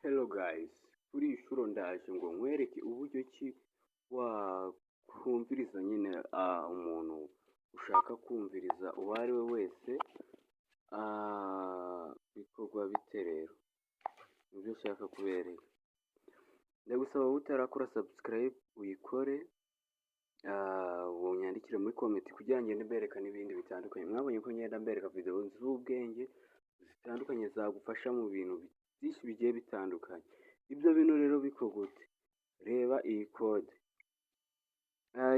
Hello guys, kuri iyi shuro ndaje ngo nkwereke uburyo ki wakumviriza nyine umuntu ushaka kumviriza uwo ari we wese, bikorwa bite rero, nibyo nshaka kubereka. Ndagusaba utarakora subscribe uyikore, unyandikire muri comment kugira ngo ngende mbereka n'ibindi bitandukanye. Mwabonye ko ngenda mbereka video z'ubwenge zitandukanye zagufasha mu bintu byinshi bigiye bitandukanye. Ibyo bintu rero bikorwa gute? Reba iyi code.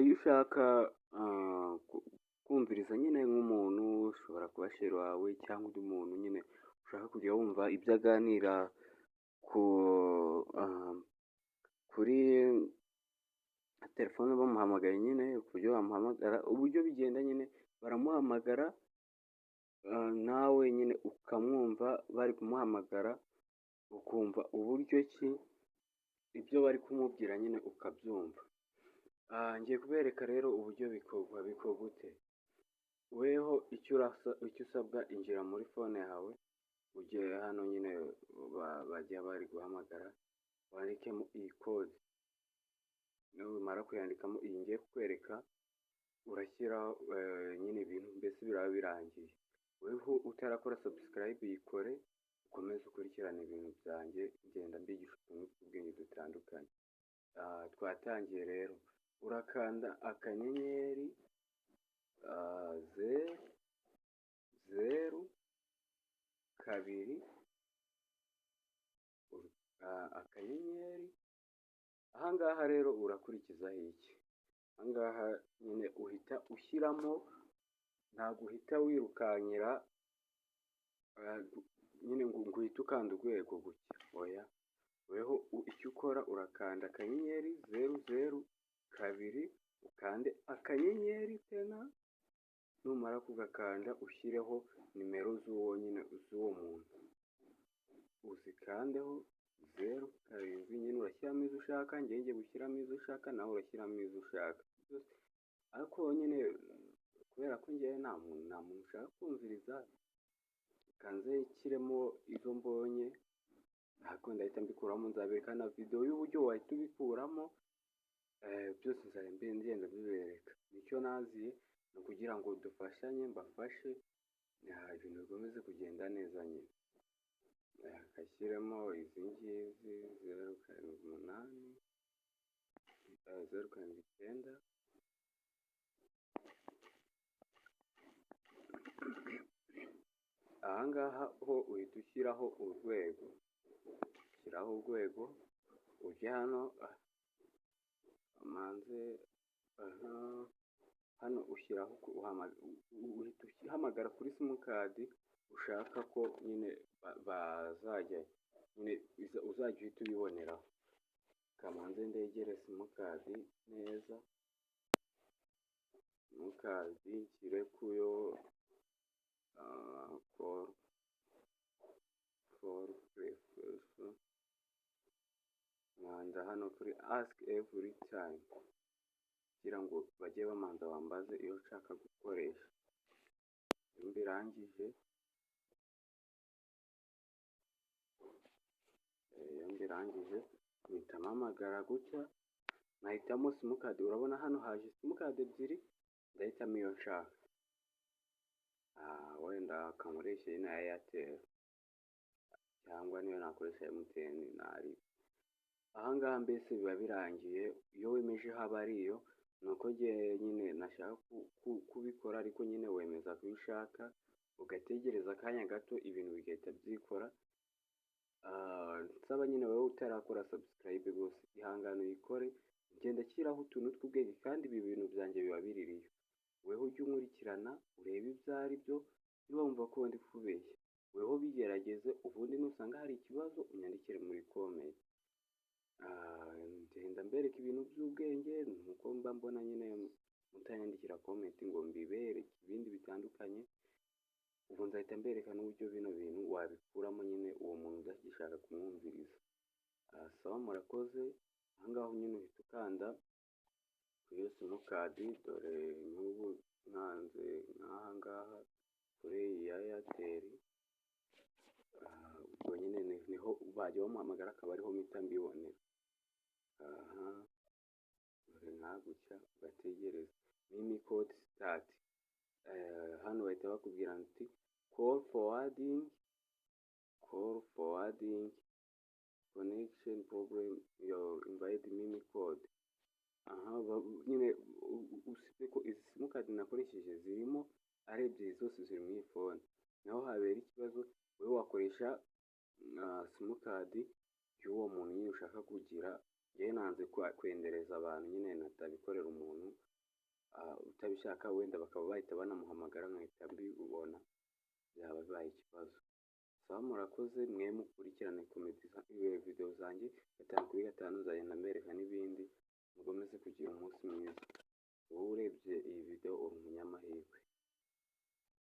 Iyo ushaka kumviriza nyine nk'umuntu, ushobora kuba sheri wawe cyangwa undi muntu nyine ushaka kujya wumva ibyo aganira kuri telefone bamuhamagaye, nyine uburyo bamuhamagara, uburyo bigenda nyine baramuhamagara, nawe nyine ukamwumva bari kumuhamagara, ukumva uburyo ki ibyo bari kumubwira nyine ukabyumva. Ngiye kubereka rero uburyo bikorwa gute. Weho icyo usabwa, injira muri phone yawe, ujye hano nyine bajya bari guhamagara, wandikemo iyi code. Numara kuyandikamo iyi ngiye kukwereka, urashyiraho nyine ibintu mbese biraba birangiye. Weho utarakora subscribe uyikore, ukomeze ukurikirane ibintu byanjye ngenda mbigisha utuntu tw'ubwenge dutandukanye. Twatangiye rero, urakanda akanyenyeri 0 2 akanyenyeri. Ahangaha rero urakurikizaho iki? Ahangaha nyine uhita ushyiramo, ntabwo uhita wirukankira nyine ngo uhite ukanda urwego gutya, oya. Weho icyo ukora, urakanda akanyenyeri 0 2 ukande akanyenyeri tena, numara kugakanda ushyireho nimero z'uwo muntu, uzikandeho 0 2, nyine urashyiramo izo ushaka, ngiye gushyiramo izo ushaka, nawe urashyiramo izo ushaka. Ariko nyine kubera ko ngewe nta muntu ushaka kumviriza, kanze nshyiremo izo mbonye, ariko ndahita mbikuramo, nzaberekana video y'uburyo wahita ubikuramo. Byose nzajya ngenda bibereka. Nicyo naziye ni ukugira ngo dufashanye, mbafashe ibintu bikomeze kugenda neza nyine. Gashyiremo izi ngizi 078 079. Ahangaha ho uhita ushyiraho urwego, ushyiraho urwego, ujya hano manze hano ushyiraho uhita uhamagara kuri simukadi ushaka ko nyine bazajya nyine uzajya uhita ubiboneraho. Kamanze ndegere simukadi neza, simukadi nshyire kuyo for preference, nkanda hano kuri ask every time kugira ngo bajye bamanza bambaze iyo nshaka gukoresha. Iyo mbirangije mpita mpamagara gutya, nkahitamo simukadi. Urabona hano haje simukadi ebyiri, ndahitamo iyo nshaka. Wenda kankoreshe na Airtel cyangwa niyo nakoresha MTN nari. Ahangaha mbese biba birangiye. Iyo wemeje haba ari iyo, nuko nyine nashaka kubikora, ariko nyine wemeza ko ushaka, ugategereza akanya gato ibintu bigahita byikora. Nsaba nyine wowe utarakora subscribe rwose ihangane uyikore, ngenda shyiraho utuntu tw'ubwenge, kandi ibi bintu byanjye biba biririyo. Weho ujye unkurikirana urebe ibyo ari byo, niba wumva ko ndi kubeshya weho bigerageze, ubundi nusanga hari ikibazo unyandikire muri comment. Ngenda mbereka ibintu by'ubwenge, nuko mba mbona nyine mutanyandikira comment ngo mbibereke ibindi bitandukanye. Ubu nzahita mbereka n'uburyo bino bintu wabikuramo nyine uwo muntu udashaka kumwumviriza. Sawa, murakoze. Ahangaha nyine uhita ukanda kuri iyo simukadi, dore n'ubu nkanze nk'ahangaha kuri iyi ya Airtel. Ubwo nyine niho bajya bamuhamagara akaba ariho mpita mbibonera. Aha dore nka gutya ugategereza mimi code start. Hano bahita bakubwira ati call forwarding connection problem your invite mimi code. Aha nyine usibye ko izi simukadi nakoresheje zirimo ari ebyiri zose ziri muri phone, naho habera ikibazo wowe wakoresha simukadi y'uwo muntu nyine ushaka kugira. Njyewe nanze kwendereza abantu nyine natabikorera umuntu utabishaka, wenda bakaba bahita banamuhamagara nkahita mbibona, byaba bibaye ikibazo. Sawa, murakoze mwe mukurikirane video zanjye 5/5, nzagenda mbereka n'ibindi. Mukomeze kugira umunsi mwiza. Wowe urebye iyi video uri umunyamahirwe.